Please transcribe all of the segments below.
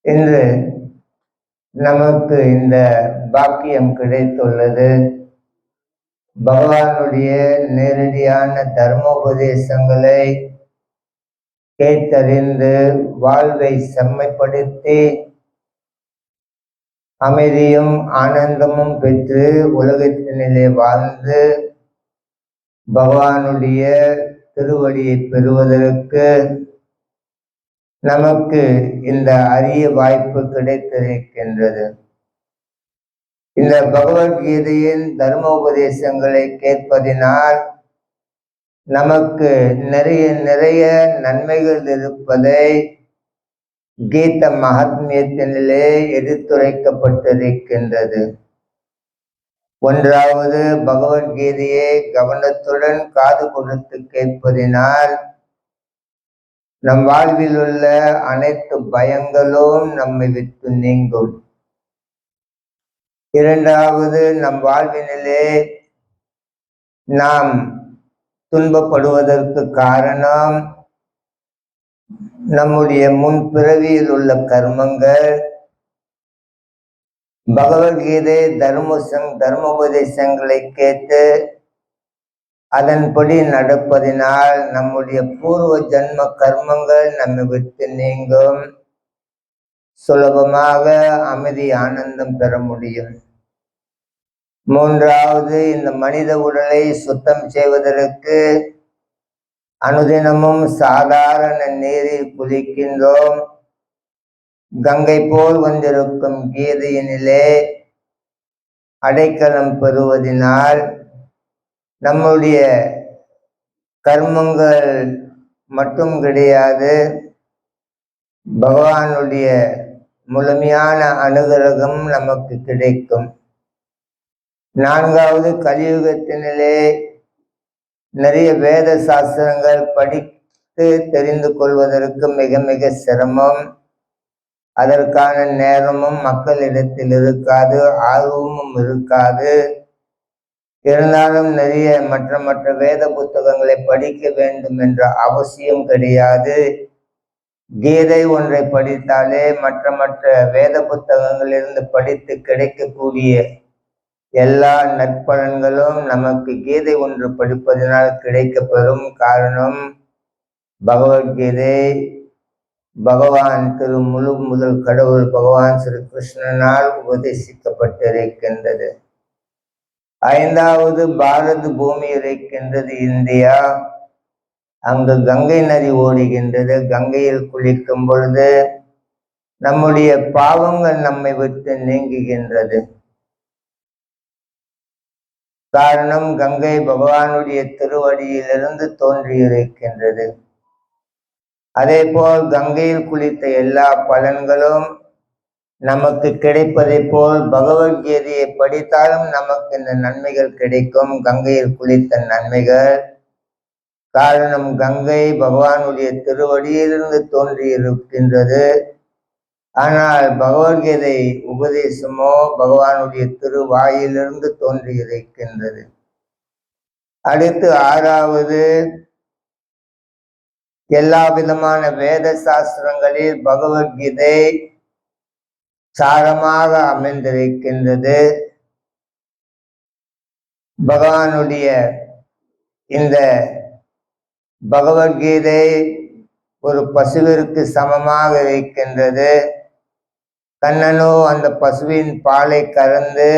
இன்று நமக்கு இந்த பாக்கியம் கிடைத்துள்ளது. பகவானுடைய நேரடியான தர்மோபதேசங்களை கேட்டறிந்து வாழ்வை செம்மைப்படுத்தி அமைதியும் ஆனந்தமும் பெற்று உலகத்தினிலே வாழ்ந்து பகவானுடைய திருவடியை பெறுவதற்கு நமக்கு இந்த அரிய வாய்ப்பு கிடைத்திருக்கின்றது. இந்த பகவத்கீதையின் தர்மோபதேசங்களை கேட்பதினால் நமக்கு நிறைய நன்மைகள் இருப்பதை கீத மகாத்மியத்தினிலே எடுத்துரைக்கப்பட்டிருக்கின்றது. ஒன்றாவது, பகவத்கீதையை கவனத்துடன் காது கொடுத்து கேட்பதினால் நம் வாழ்வில் உள்ள அனைத்து பயங்களும் நம்மை விட்டு நீங்கும். இரண்டாவது, நம் வாழ்வினிலே நாம் துன்பப்படுவதற்கு காரணம் நம்முடைய முன் பிறவியில் உள்ள கர்மங்கள். பகவத்கீதை தர்மோபதேசங்களை கேட்டு அதன்படி நடப்பதினால் நம்முடைய பூர்வ ஜன்ம கர்மங்கள் நம்மை விட்டு நீங்கும். சுலபமாக அமைதி ஆனந்தம் பெற முடியும். மூன்றாவது, இந்த மனித உடலை சுத்தம் செய்வதற்கு அனுதினமும் சாதாரண நீரில் குளிக்கின்றோம். கங்கை போல் வந்திருக்கும் கீதையினிலே அடைக்கலம் பெறுவதனால் நம்முடைய கர்மங்கள் மட்டும் கிடையாது, பகவானுடைய முழுமையான அனுகிரகம் நமக்கு கிடைக்கும். நான்காவது, கலியுகத்தினிலே நிறைய வேத சாஸ்திரங்கள் படித்து தெரிந்து கொள்வதற்கு மிக மிக சிரமம். அதற்கான நேரமும் மக்களிடத்தில் இருக்காது, ஆர்வமும் இருக்காது. இருந்தாலும் நிறைய மற்ற வேத புத்தகங்களை படிக்க வேண்டும் என்ற அவசியம் கிடையாது. கீதை ஒன்றை படித்தாலே மற்ற வேத புத்தகங்களிலிருந்து படித்து கிடைக்கக்கூடிய எல்லா நற்பலன்களும் நமக்கு கீதை ஒன்று படிப்பதனால் கிடைக்கப்பெறும். காரணம், பகவத்கீதை பகவான் முதல் கடவுள் பகவான் ஸ்ரீ கிருஷ்ணனால் உபதேசிக்கப்பட்டிருக்கின்றது. ஐந்தாவது, பாரத பூமி இருக்கின்றது இந்தியா. அங்கு கங்கை நதி ஓடுகின்றது. கங்கையில் குளிக்கும் பொழுது நம்முடைய பாவங்கள் நம்மை விட்டு நீங்குகின்றது. காரணம், கங்கை பகவானுடைய திருவடியிலிருந்து தோன்றியிருக்கின்றது. அதே போல் கங்கையில் குளித்த எல்லா பலன்களும் நமக்கு கிடைப்பதை போல் பகவத்கீதையை படித்தாலும் நமக்கு இந்த நன்மைகள் கிடைக்கும். கங்கையில் குளித்த நன்மைகள். காரணம், கங்கை பகவானுடைய திருவடியிலிருந்து தோன்றியிருக்கின்றது. ஆனால் பகவத்கீதை உபதேசமோ பகவானுடைய திருவாயிலிருந்து தோன்றியிருக்கின்றது. அடுத்து ஆறாவது, எல்லா விதமான வேத சாஸ்திரங்களில் பகவத்கீதை சாரமாக அமைந்திருக்கின்றது. பகவானுடைய இந்த பகவத்கீதை ஒரு பசுவிற்கு சமமாக இருக்கின்றது. கண்ணனோ அந்த பசுவின் பாலை கறந்து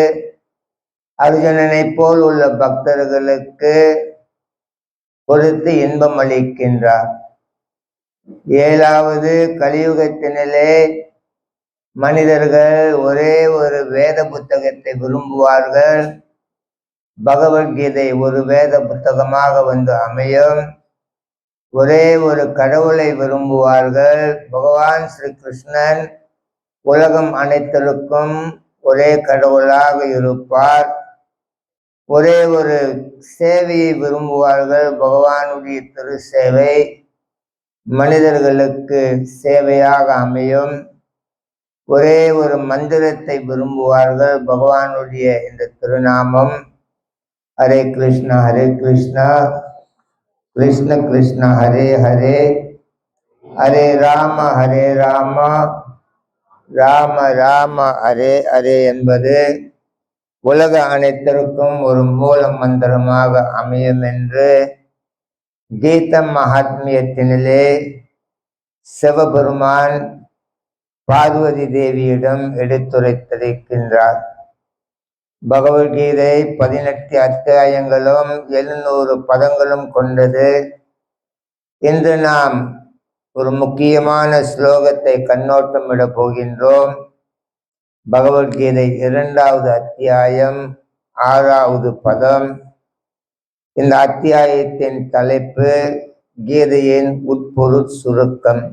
அர்ஜுனனை போல் உள்ள பக்தர்களுக்கு கொடுத்து இன்பம் அளிக்கின்றார். ஏழாவது, கலியுகத்தினிலே மனிதர்கள் ஒரே ஒரு வேத புத்தகத்தை விரும்புவார்கள். பகவத்கீதை ஒரு வேத புத்தகமாக வந்து அமையும். ஒரே ஒரு கடவுளை விரும்புவார்கள். பகவான் ஸ்ரீ கிருஷ்ணன் உலகம் அனைத்திற்கும் ஒரே கடவுளாக இருப்பார். ஒரே ஒரு சேவையை விரும்புவார்கள். பகவானுடைய திரு சேவை மனிதர்களுக்கு சேவையாக அமையும். ஒரே ஒரு மந்திரத்தை விரும்புவார்கள். பகவானுடைய இந்த திருநாமம் ஹரே கிருஷ்ணா ஹரே கிருஷ்ணா கிருஷ்ண கிருஷ்ண ஹரே ஹரே ஹரே ராம ராம ராம அரே அரே என்பது உலக அனைத்திற்கும் ஒரு மூல மந்திரமாக அமையும் என்று கீத மகாத்மியத்தினிலே சிவபெருமான் பார்வதி தேவியிடம் எடுத்துரைத்திருக்கின்றார். பகவத்கீதை 18 அத்தியாயங்களும் 700 பதங்களும் கொண்டது. இன்று நாம் ஒரு முக்கியமான ஸ்லோகத்தை கண்ணோட்டமிட போகின்றோம். பகவத்கீதை 2வது அத்தியாயம் 6வது பதம். இந்த அத்தியாயத்தின் தலைப்பு கீதையின் உட்பொருள் சுருக்கம்.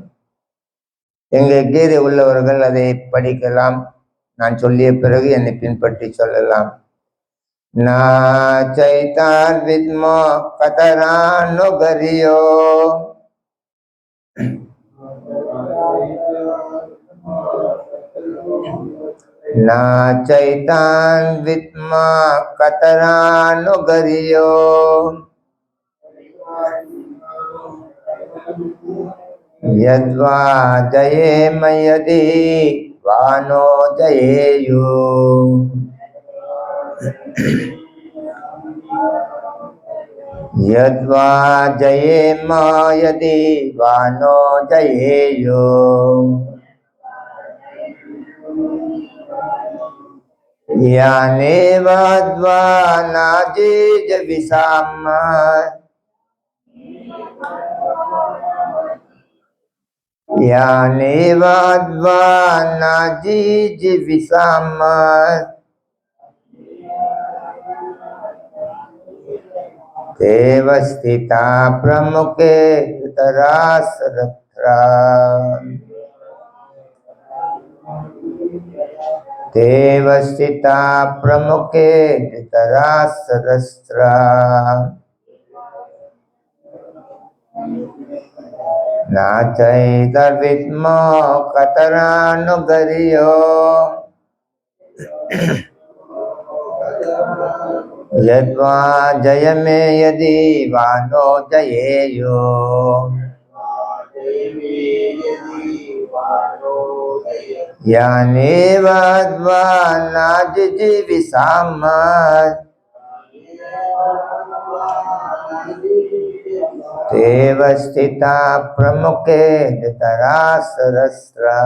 எங்கே கீதை உள்ளவர்கள் அதை படிக்கலாம். நான் சொல்லிய பிறகு என்னை பின்பற்றி சொல்லலாம். நா சைதான் வித்மோ கதரானு கரியோ நா சைதான் வித்மா கதரானு கரியோ யத்வா ஜயேம யதி வானோ ஜயேயு. யத்வா ஜயேம யதி வானோ ஜயேயு. யானேவத்வா நாஜிஜ விசாம யானேவத்வா நாஜிஜ விசாம தேவஸ்திதா பிரமுகே தராசரத்ரா. தேவஸ்திதா பிரமுகே தராசரஸ்ரா. நாச்சைத வித்மோ கதரானு கரியோ யத்வா ஜயமே யதி வானோ ஜயேயோ. யானேவத்வா நாஜிஜி விசாம தேவஸ்திதா பிரமுகே தராசரஸ்ரா.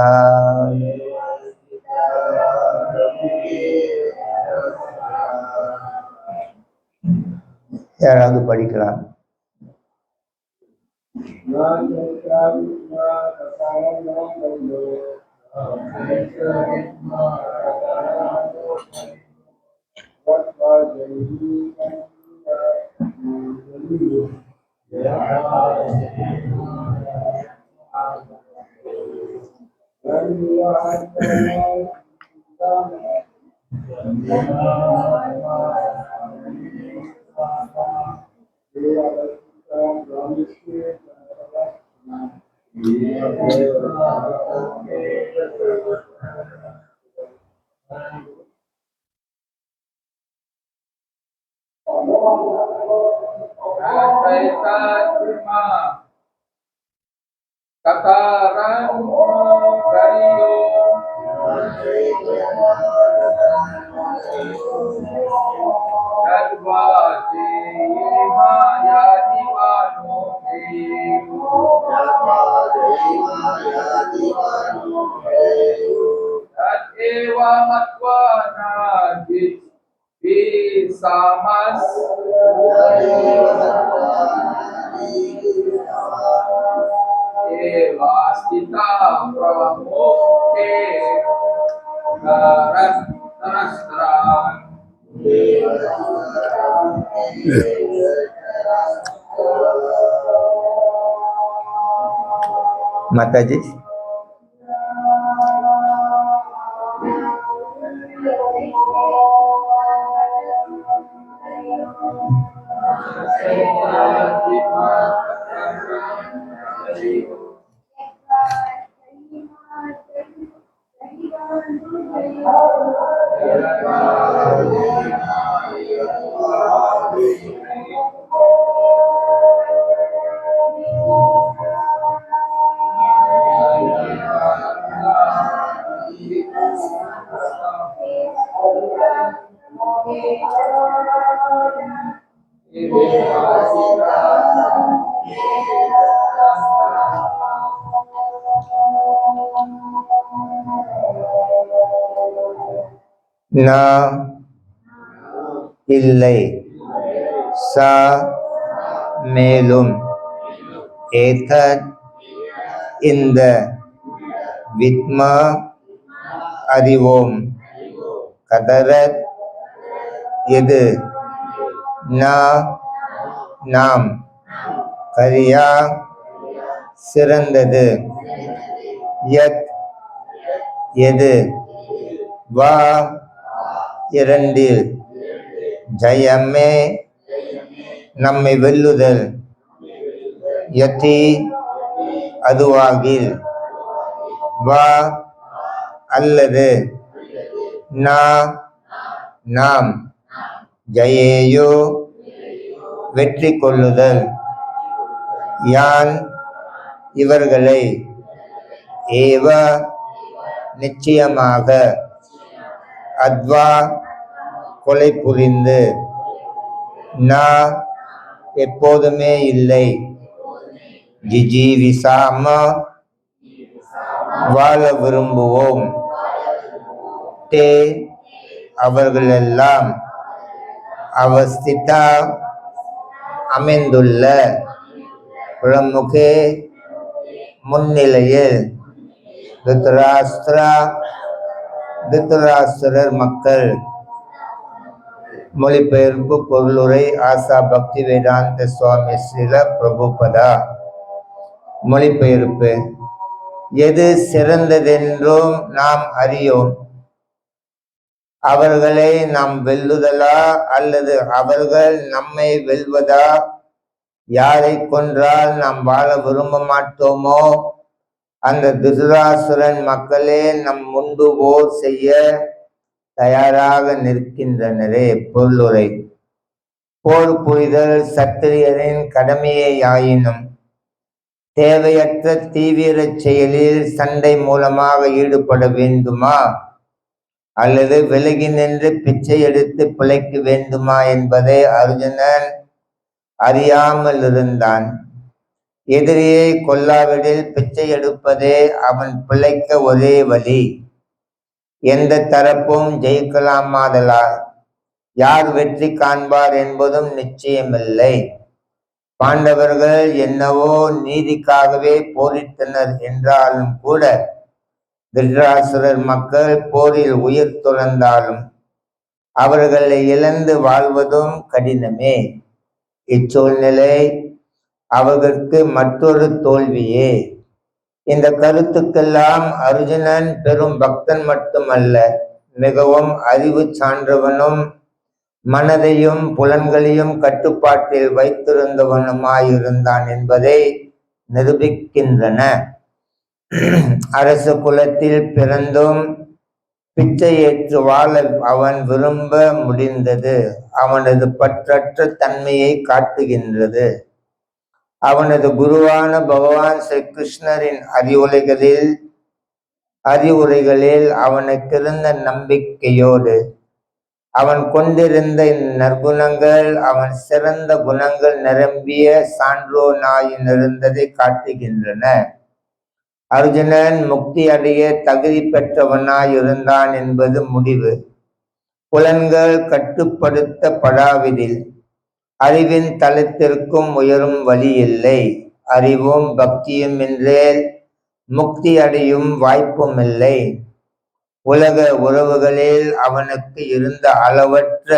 யாராவது படிக்கலாம். माताजी ந இல்லை, ச மேலும், ஏதத் இந்த, வித்ம அறிவோம், கதரத் எது, ந நாம், கரியா சிறந்தது, யத் எது, வா இரண்டில், ஜயமே நம்மை வெல்லுதல், யதி அதுவாகில், வா அல்லது, நா நாம், ஜயேயோ வெற்றி கொள்ளுதல், யான் இவர்களை, ஏவ நிச்சயமாக, அத்வா கொலை புரிந்து, நா எப்போதுமே இல்லை, ஜிஜீவிசாம வாழ விரும்புவோம், தே அவர்களெல்லாம், அவஸ்திதா அமைந்துள்ள, பிரமுகே முன்னிலையில், திருதராஷ்டிரா திருதராஷ்டிரர் மக்கள். மொழிபெயர்ப்பு பொருளுரை ஆசா பக்தி வேதாந்த சுவாமி ஸ்ரீல பிரபுபதா. மொழிபெயர்ப்பு: எது சிறந்ததென்றும் நாம் அறியோம். அவர்களை நாம் வெல்லுதலா அல்லது அவர்கள் நம்மை வெல்வதா? யாரை கொன்றால் நாம் வாழ விரும்ப மாட்டோமோ அந்த திருதராசுரன் மக்களே நம் முன்பு போர் செய்ய தயாராக நிற்கின்றனரே. பொருளுரை: போர் புரிதல் சத்திரியரின் கடமையாயினும் தேவையற்ற தீவிர செயலில் சண்டை மூலமாக ஈடுபட வேண்டுமா அல்லது விலகி நின்று பிச்சை எடுத்து பிழைக்க வேண்டுமா என்பதை அர்ஜுனன் அறியாமல் இருந்தான். எதிரியை கொல்லாவிடில் பிச்சை எடுப்பதே அவன் பிழைக்க ஒரே வழி. எந்த தரப்பும் ஜெயிக்கலாமாதலால் யார் வெற்றி காண்பார் என்பதும் நிச்சயமில்லை. பாண்டவர்கள் என்னவோ நீதிக்காகவே போரிட்டனர் என்றாலும் கூட திருதராசுரர் மக்கள் போரில் உயிர் துறந்தாலும் அவர்களை இழந்து வாழ்வதும் கடினமே. இச்சூழ்நிலை அவர்களுக்கு மற்றொரு தோல்வியே. இந்த கருத்துக்கெல்லாம் அர்ஜுனன் பெரும் பக்தன் மட்டுமல்ல, மிகவும் அறிவு சான்றவனும் மனதையும் புலன்களையும் கட்டுப்பாட்டில் வைத்திருந்தவனுமாயிருந்தான் என்பதை நிரூபிக்கின்றன. அரச குலத்தில் பிறந்தும் பிச்சை ஏற்று வாழ அவன் விரும்ப முடிந்தது அவனது பற்றற்ற தன்மையை காட்டுகின்றது. அவனது குருவான பகவான் ஸ்ரீ கிருஷ்ணரின் அறிவுரைகளில் அவனுக்கிருந்த நம்பிக்கையோடு அவன் கொண்டிருந்த நற்குணங்கள் அவன் சிறந்த குணங்கள் நிரம்பிய சான்றோனாயிருந்ததை காட்டுகின்றன. அர்ஜுனன் முக்தி அடைய தகுதி பெற்றவனாயிருந்தான் என்பது முடிவு. புலன்கள் கட்டுப்படுத்தப்படாவிடில் அறிவின் தளத்திற்கும் உயரும் வழி இல்லை. அறிவும் பக்தியும் இன்றே முக்தி அடையும் வாய்ப்பும் இல்லை. உலக உறவுகளில் அவனுக்கு இருந்த அளவற்ற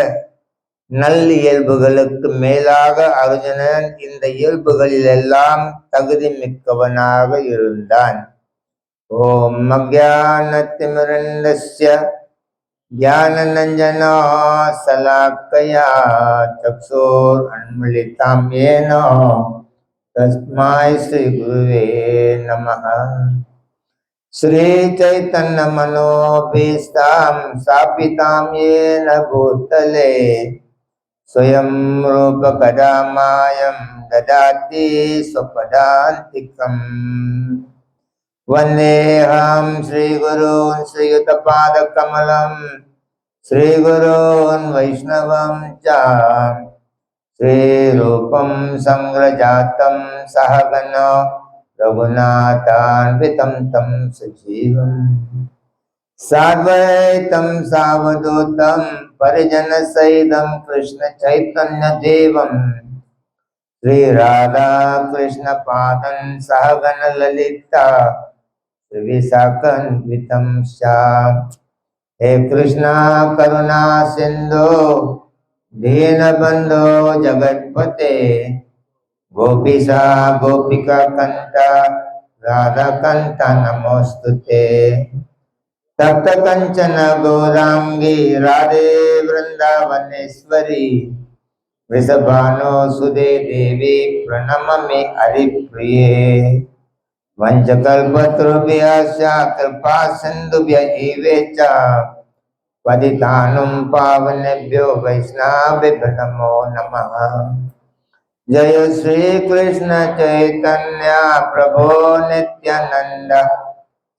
நல் இயல்புகளுக்கு மேலாக அர்ஜுனன் இந்த இயல்புகளிலெல்லாம் தகுதி மிக்கவனாக இருந்தான். ஓம் அஜ்ஞானதிமிரந்தஸ்ய ஞானநஞ்சனா ஸலாக்கயா சக்ஷுர் உன்மிலிதம் யேன தஸ்மை ஸ்ரீ குருவே நமः. ஸ்ரீ சைத்தன்ய மனோபீஷ்டாம் ஸ்தாபிதாம் யேன பூதலே ஸ்வயம் ரூப கதாமாயம் ததாதி ஸ்வபதாந்திகம். वन्देऽहं श्रीगुरून् श्रीयुतपादकमलं श्रीगुरून् वैष्णवं च श्रीरूपं संग्रजातं सहगण रघुनाथान्वितं तं सजीवम् साद्वैतं सावधूतं परिजनसहितं कृष्णचैतन्यदेवम् श्रीराधा कृष्णपादं सहगण ललिता विशाखन्वितं श्याम। हे कृष्णा करुणा सिंधु दीनबंधो जगत्पते गोपीशा गोपिका कंठ राधा कंठ नमोस्तुते। तप्त कंचन गौरांगी राधे वृंदावनेश्वरी वृषभानो सुदे देवी प्रणममि हरिप्रिये। वंशकल्पतरुभ्यश्च कृपा सिन्धुभ्य पतितानं पावनेभ्यो वैष्णवेभ्यो नमो नमः। जय श्री कृष्ण चैतन्य प्रभो नित्यानंद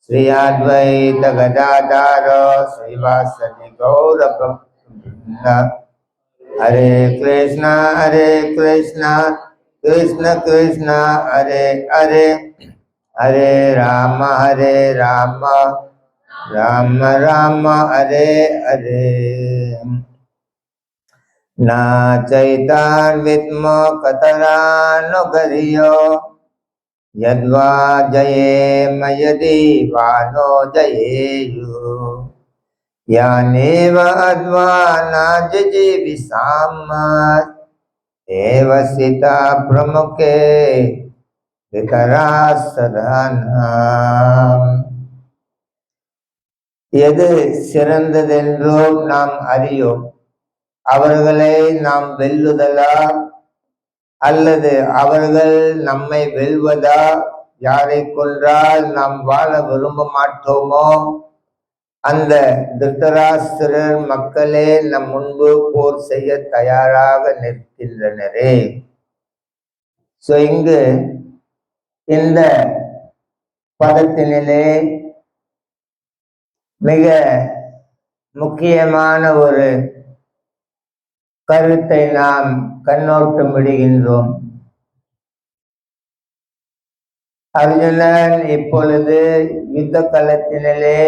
श्री अद्वैत गदाधर श्रीवासदि गौर भक्तवृंद। हरे कृष्ण कृष्ण कृष्ण हरे हरे हरे राम राम राम हरे हरे। ना चैतान् विद्मो कतरानुगर्यो यद्वा जयेम यदि वानो जयेयु यानेव अद्वा नाजजीविषाम एव सीता प्रमुखे எது சிறந்ததென்றோம் நாம் அறியோம். அவர்களை நாம் வெல்லுதலா அல்லது அவர்கள் நம்மை வெல்வதா? யாரை கொன்றால் நாம் வாழ விரும்ப மாட்டோமோ அந்த திருதராஷ்டிரர் மக்களே நம் முன்பு போர் செய்ய தயாராக நிற்கின்றனரே. இங்கு இந்த பதத்தினிலே மிக முக்கியமான ஒரு கருத்தை நாம் கண்ணோட்டம் விடுகின்றோம். அர்ஜுனன் இப்பொழுது யுத்த களத்தினிலே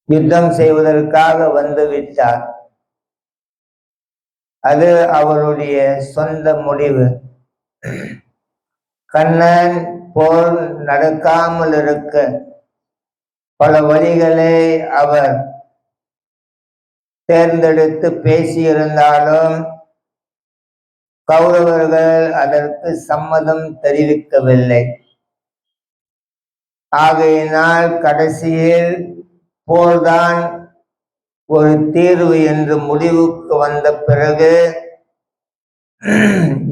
யுத்தம் செய்வதற்காக வந்து விட்டார். அது அவருடைய சொந்த முடிவு. கண்ணன் போர் நடக்காமல் இருக்க பல வழிகளை அவர் தேர்ந்தெடுத்து பேசியிருந்தாலும் கௌரவர்கள் அதற்கு சம்மதம் தெரிவிக்கவில்லை. ஆகையினால் கடைசியில் போர்தான் ஒரு தீர்வு என்று முடிவுக்கு வந்த பிறகு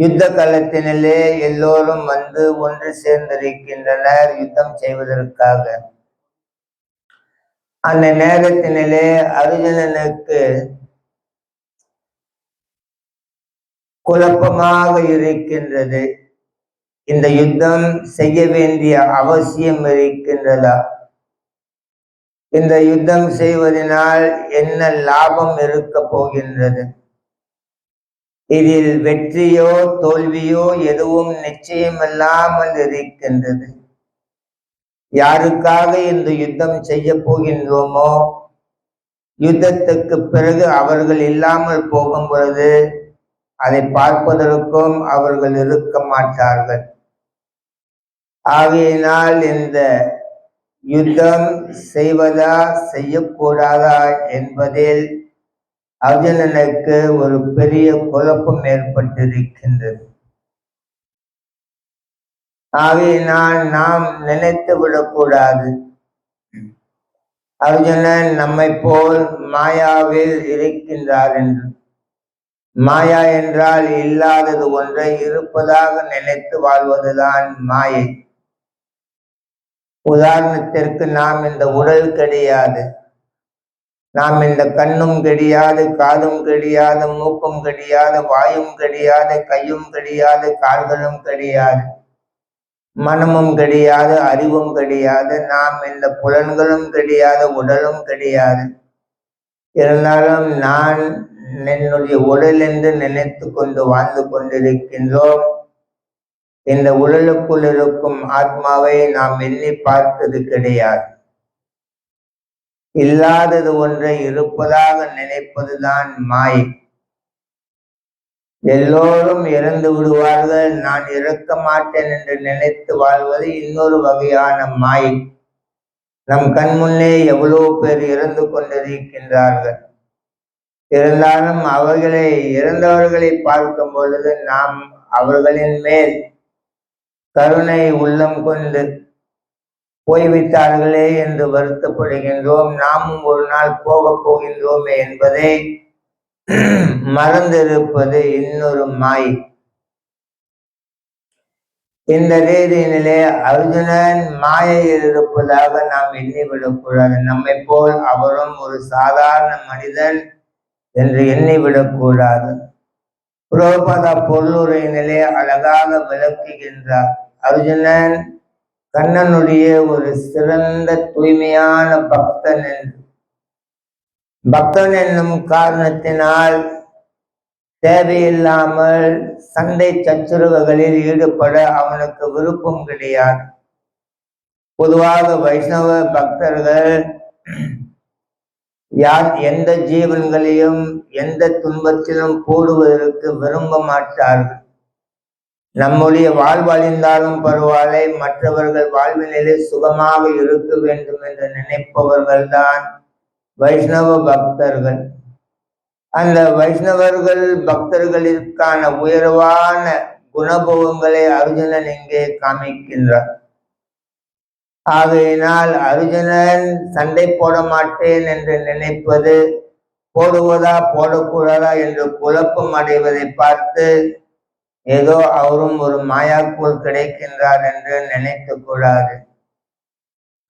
யுத்த களத்தினிலே எல்லோரும் வந்து ஒன்று சேர்ந்திருக்கின்றனர் யுத்தம் செய்வதற்காக. அந்த நேரத்தினிலே அர்ஜுனனுக்கு குழப்பமாக இருக்கின்றது. இந்த யுத்தம் செய்ய வேண்டிய அவசியம் இருக்கின்றதா? இந்த யுத்தம் செய்வதனால் என்ன லாபம் இருக்க போகின்றது? இதில் வெற்றியோ தோல்வியோ எதுவும் நிச்சயமில்லாமல் இருக்கின்றது. யாருக்காக இந்த யுத்தம் செய்ய போகின்றோமோ யுத்தத்துக்கு பிறகு அவர்கள் இல்லாமல் போகும் பொழுது அதை பார்ப்பதற்கும் அவர்கள் இருக்க மாட்டார்கள். ஆகையினால் இந்த யுத்தம் செய்வதா செய்யக்கூடாதா என்பதில் அர்ஜுனனுக்கு ஒரு பெரிய குழப்பம் ஏற்பட்டிருக்கின்றது. ஆகையினால் நாம் நினைத்து விடக்கூடாது அர்ஜுனன் நம்மை போல் மாயாவில் இருக்கின்றார் என்று. மாயா என்றால் இல்லாதது ஒன்றை இருப்பதாக நினைத்து வாழ்வதுதான் மாயை. உதாரணத்திற்கு நாம் இந்த உடல் கிடையாது, நாம் இந்த கண்ணும் கிடையாது, காதும் கிடையாது, மூக்கும் கிடையாது, வாயும் கிடையாது, கையும் கிடையாது, கால்களும் கிடையாது. மனமும் கிடையாது, அறிவும் கிடையாது, நாம் இந்த புலன்களும் கிடையாது, உடலும் கிடையாது. இருந்தாலும் நான் என்னுடைய உடல் என்று நினைத்து கொண்டு வாழ்ந்து கொண்டிருக்கின்றோம். இந்த உடலுக்குள் இருக்கும் ஆத்மாவை நாம் எண்ணி பார்த்தது கிடையாது. இல்லாதது ஒன்றை இருப்பதாக நினைப்பதுதான் மாயை. எல்லோரும் இறந்து விடுவார்கள், நான் இறக்க மாட்டேன் என்று நினைத்து வாழ்வது இன்னொரு வகையான மாயை. நம் கண் முன்னே எவ்வளவு பேர் இறந்து கொண்டிருக்கின்றார்கள். இருந்தாலும் இறந்தவர்களை பார்க்கும் பொழுது நாம் அவர்களின் மேல் கருணை உள்ளம் கொண்டு போய்விட்டார்களே என்று வருத்தப்படுகின்றோம். நாமும் ஒரு நாள் போகப் போகின்றோமே என்பதை மறந்திருப்பது இன்னொரு மாயை. இந்த ரீதியினிலே அர்ஜுனன் மாயையில் இருப்பதாக நாம் எண்ணிவிடக்கூடாது. நம்மை போல் அவரும் ஒரு சாதாரண மனிதன் என்று எண்ணிவிடக்கூடாது. புரோபத பொருளுரையினிலே அழகாக விளக்குகின்றார். அர்ஜுனன் கண்ணனுடைய ஒரு சிறந்த தூய்மையான பக்தன் என்று. பக்தன் என்னும் காரணத்தினால் தேவையில்லாமல் சண்டை சச்சுரவுகளில் ஈடுபட அவனுக்கு விருப்பம் கிடையாது. பொதுவாக வைஷ்ணவ பக்தர்கள் எந்த ஜீவன்களையும் எந்த துன்பத்திலும் போடுவதற்கு விரும்ப மாட்டார்கள். நம்முடைய வாழ்வழிந்தாலும் பரவாயில்லை, மற்றவர்கள் வாழ்வினிலே சுகமாக இருக்க வேண்டும் என்று நினைப்பவர்கள்தான் வைஷ்ணவ பக்தர்கள். அந்த வைஷ்ணவர்கள் பக்தர்களுக்கான உயர்வான குணபோகங்களை அர்ஜுனன் இங்கே காமிக்கின்றார். ஆகையினால் அர்ஜுனன் சண்டை போட மாட்டேன் என்று நினைப்பது, போடுவதா போடக்கூடாதா என்று குழப்பம் அடைவதை பார்த்து ஏதோ அவரும் ஒரு மாயாக்குள் கிடைக்கின்றார் என்று நினைக்க கூடாது.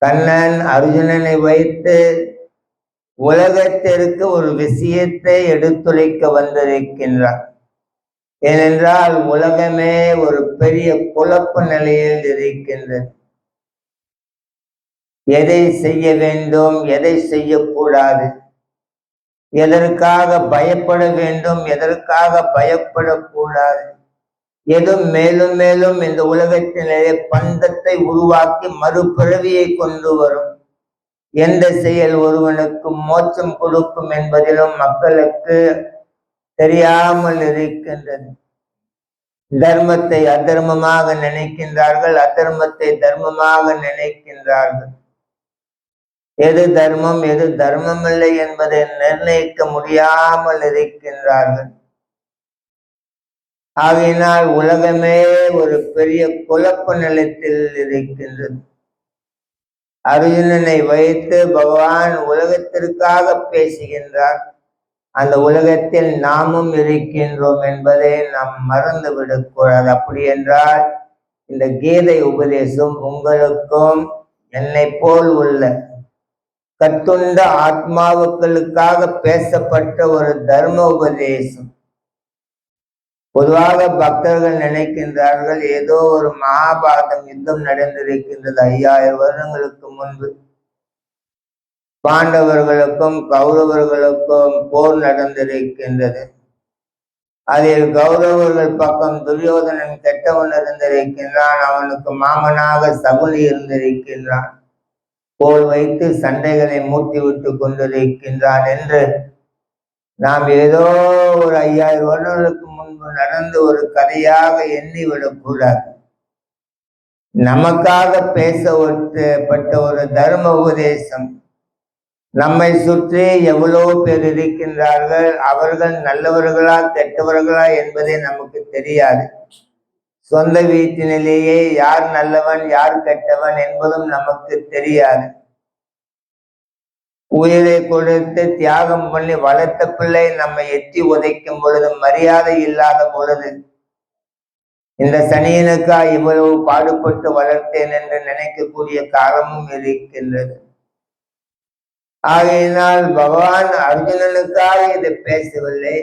கண்ணன் அர்ஜுனனை வைத்து உலகத்திற்கு ஒரு விஷயத்தை எடுத்துரைக்க வந்திருக்கின்றார். ஏனென்றால் உலகமே ஒரு பெரிய குழப்ப நிலையில் இருக்கின்றது. எதை செய்ய வேண்டும், எதை செய்யக்கூடாது, எதற்காக பயப்பட வேண்டும், எதற்காக பயப்படக்கூடாது, எது மேலும் மேலும் இந்த உலகத்திலே பந்தத்தை உருவாக்கி மறுபிறவியை கொண்டு வரும், எந்த செயல் ஒருவனுக்கு மோட்சம் கொடுக்கும் என்பதிலும் மக்களுக்கு தெரியாமல் இருக்கின்றது. தர்மத்தை அதர்மமாக நினைக்கின்றார்கள், அதர்மத்தை தர்மமாக நினைக்கின்றார்கள். எது தர்மம் எது தர்மம் இல்லை என்பதை நிர்ணயிக்க முடியாமல் இருக்கின்றார்கள். ஆகையினால் உலகமே ஒரு பெரிய குழப்ப நிலையத்தில் இருக்கின்றது. அர்ஜுனனை வைத்து பகவான் உலகத்திற்காக பேசுகின்றார். அந்த உலகத்தில் நாமும் இருக்கின்றோம் என்பதை நாம் மறந்து விடக்கூடாது. அப்படி என்றால் இந்த கீதை உபதேசம் உங்களுக்கும் என்னை போல் உள்ள கத்துண்ட ஆத்மாவுக்களுக்காக பேசப்பட்ட ஒரு தர்ம உபதேசம். பொதுவாக பக்தர்கள் நினைக்கின்றார்கள் ஏதோ ஒரு மகாபாரதம் யுத்தம் நடந்திருக்கின்றது 5000 வருடங்களுக்கு முன்பு. பாண்டவர்களுக்கும் கௌரவர்களுக்கும் போர் நடந்திருக்கின்றது. அதில் கௌரவர்கள் பக்கம் துரியோதனன் கெட்டவன் இருந்திருக்கின்றான், அவனுக்கு மாமனாக சகுனி இருந்திருக்கின்றான். போல் வைத்து சண்டைகளை மூட்டிவிட்டு கொண்டிருக்கின்றான் என்று நாம் ஏதோ ஒரு 5000 வருடங்களுக்கு முன்பு நடந்த ஒரு கதையாக எண்ணிவிடக்கூடாது. நமக்காக பேசப்பட்ட ஒரு தர்ம உபதேசம். நம்மை சுற்றி எவ்வளவு பேர் இருக்கின்றார்கள், அவர்கள் நல்லவர்களா கெட்டவர்களா என்பதே நமக்கு தெரியாது. சொந்த வீட்டினிலேயே யார் நல்லவன் யார் கெட்டவன் என்பதும் நமக்கு தெரியாது. உயிரை கொடுத்து தியாகம் பண்ணி வளர்த்த பிள்ளை நம்மை எட்டி உதைக்கும் பொழுது, மரியாதை இல்லாத பொழுது, இந்த சனியனுக்கா இவ்வளவு பாடுபட்டு வளர்த்தேன் என்று நினைக்கக்கூடிய காலமும் இருக்கின்றது. ஆகையினால் பகவான் அர்ஜுனனுக்காக இதை பேசவில்லை,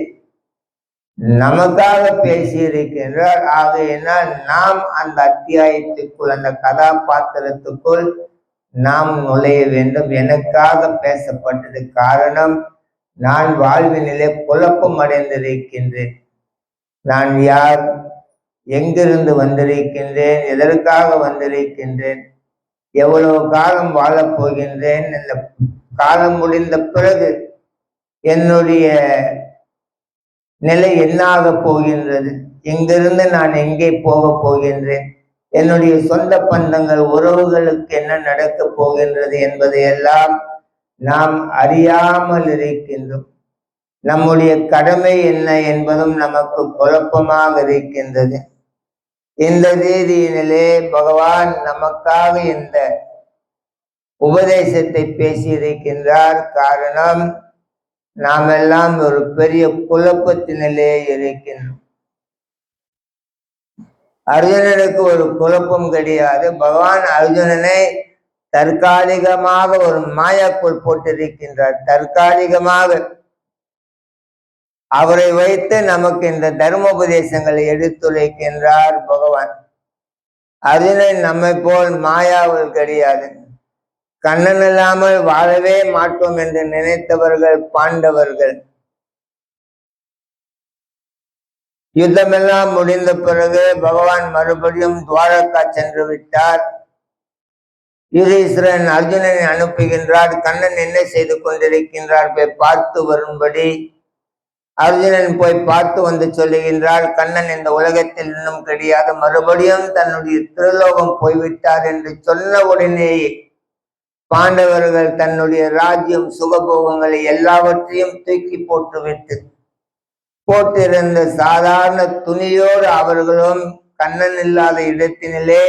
நமக்காக பேசியிருக்கின்றார். ஆகையினால் நாம் அந்த அத்தியாயத்துக்குள், அந்த கதாபாத்திரத்துக்குள் நாம் நுழைய வேண்டும். எனக்காக பேசப்பட்டது. காரணம், நான் வாழ்வினிலே குழப்பம் அடைந்திருக்கின்றேன். நான் யார், எங்கிருந்து வந்திருக்கின்றேன், எதற்காக வந்திருக்கின்றேன், எவ்வளவு காலம் வாழப் போகின்றேன், இந்த காலம் முடிந்த பிறகு என்னுடைய நிலை என்னாக போகின்றது, இங்கிருந்து நான் எங்கே போக போகின்றேன், என்னுடைய சொந்த பந்தங்கள் உறவுகளுக்கு என்ன நடக்கப் போகின்றது என்பதையெல்லாம் நாம் அறியாமல் இருக்கின்றோம். நம்முடைய கடமை என்ன என்பதும் நமக்கு குழப்பமாக இருக்கின்றது. இந்த ரீதியினிலே பகவான் நமக்காக இந்த உபதேசத்தை பேசியிருக்கின்றார். காரணம், நாம் எல்லாம் ஒரு பெரிய குழப்பத்தினிலே இருக்கின்றோம். அர்ஜுனனுக்கு ஒரு குழப்பம் கிடையாது. பகவான் அர்ஜுனனை தற்காலிகமாக ஒரு மாயாக்குள் போட்டிருக்கின்றார். தற்காலிகமாக அவரை வைத்து நமக்கு இந்த தர்மோபதேசங்களை எடுத்துரைக்கின்றார் பகவான். அர்ஜுனன் நம்மை போல் மாயாவில் கிடையாது. கண்ணன் இல்லாமல் வாழவே மாட்டோம் என்று நினைத்தவர்கள் பாண்டவர்கள். யுத்தமெல்லாம் முடிந்த பிறகு பகவான் மறுபடியும் துவாரகா சென்று விட்டார். யுதிஷ்டிரன் அர்ஜுனனை அனுப்புகின்றார். கண்ணன் என்ன செய்து கொண்டிருக்கின்றார் போய் பார்த்து வரும்படி. அர்ஜுனன் போய் பார்த்து வந்து சொல்லுகின்றார், கண்ணன் இந்த உலகத்தில் இன்னும் கிடையாது, மறுபடியும் தன்னுடைய திருலோகம் போய்விட்டார் என்று சொன்ன உடனேயே பாண்டவர்கள் தன்னுடைய ராஜ்யம் சுகபோகங்களை எல்லாவற்றையும் தூக்கி போட்டிருந்த சாதாரண துணியோடு அவர்களும் கண்ணன் இல்லாத இடத்தினிலே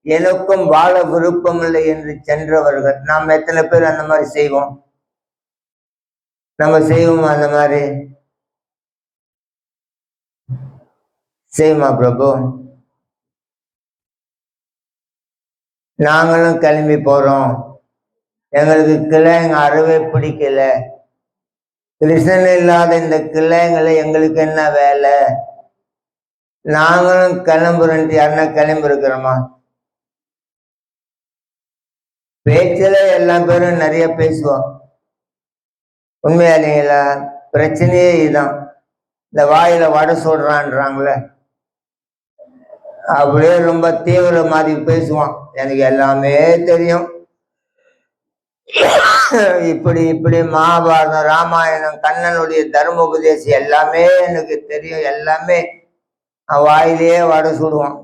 எனக்கும் வாழ விருப்பமில்லை என்று சென்றவர்கள். நாம் எத்தனை பேர் அந்த மாதிரி செய்வோம்? நம்ம செய்வோம்? அந்த மாதிரி செய்யுமா பிரபு? நாங்களும் கிளம்பி போறோம், எங்களுக்கு கிளைங்க அறவே பிடிக்கல, கிருஷ்ணன் இல்லாத இந்த கிளைங்களை எங்களுக்கு என்ன வேலை, நாங்களும் கிளம்புறோன்ட்டு யாருன்னா கிளம்பி இருக்கிறோமா? பேச்சுல எல்லா பேரும் நிறைய பேசுவோம், உண்மையா இல்லைங்களா? பிரச்சனையே இதுதான். இந்த வாயில வடை சொல்றான்றாங்கள, அப்படியே ரொம்ப தீவிர மாதிரி பேசுவான். எனக்கு எல்லாமே தெரியும், இப்படி இப்படி மகாபாரதம், ராமாயணம், கண்ணனுடைய தர்மோபதேசம் எல்லாமே எனக்கு தெரியும், எல்லாமே வாயிலேயே வடை சுடுவான்.